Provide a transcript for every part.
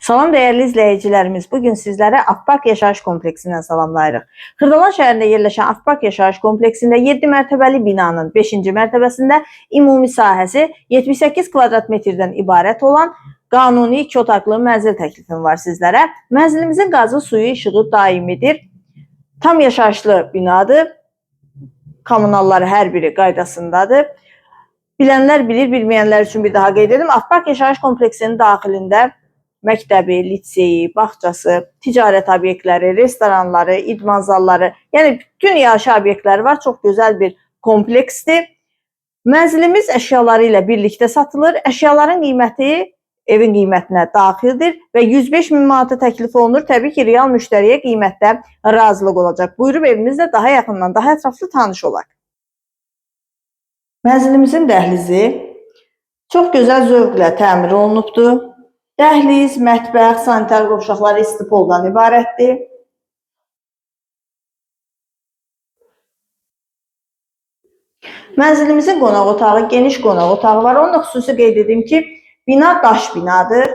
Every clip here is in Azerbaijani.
Salam dəyərli izləyicilərimiz, bugün sizlərə Afpak Yaşayış Kompleksindən salamlayırıq. Xırdalan şəhərində yerləşən Afpak Yaşayış Kompleksində 7 mərtəbəli binanın 5-ci mərtəbəsində ümumi sahəsi 78 kvadrat metrdən ibarət olan qanuni 2 otaqlı mənzil təklifim var sizlərə. Mənzilimizin qazı, suyu, işığı daimidir. Tam yaşayışlı binadır. Kommunalları hər biri qaydasındadır. Bilənlər bilir, bilməyənlər üçün bir daha qeyd edim. Afpak Yaşayış Kompleksinin daxilində məktəbi, litseyi, bağçası, ticarət obyektləri, restoranları, idman zalları, yəni bütün yaşayış obyektləri var. Çox gözəl bir kompleksdir. Mənzilimiz əşyaları ilə birlikdə satılır. Əşyaların qiyməti evin qiymətinə daxildir və 105 min manata təklif olunur. Təbii ki, real müştəriyə qiymətdə razılıq olacaq. Buyurub evimizlə daha yaxından, daha ətraflı tanış olaq. Mənzilimizin dəhlizi çox gözəl zövqlə təmir olunubdur. Dəhliz, mətbəx, sanitar qovşaqları isti poldan ibarətdir. Mənzilimizin qonaq otağı, geniş qonaq otağı var. Onunla xüsusi qeyd edim ki, bina daş binadır.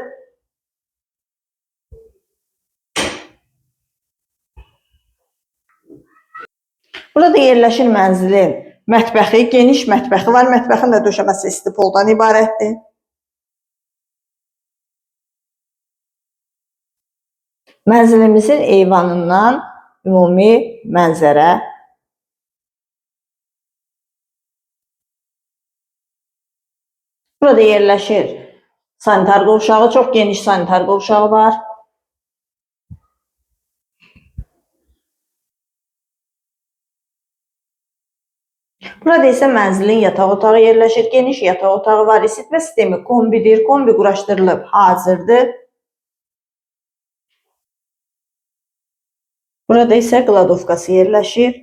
Burada yerləşir mənzilin mətbəxi, geniş mətbəxi var. Mətbəxin də döşəməsi isti poldan ibarətdir. Mənzilimizin eyvanından ümumi mənzərə. Burada yerləşir sanitar qovşağı, çox geniş sanitar qovşağı var. Burada isə mənzilin yataq otağı yerləşir, geniş yataq otağı var. İsitmə sistemi kombidir, kombi quraşdırılıb hazırdır. Burada isə qladovkası yerləşir.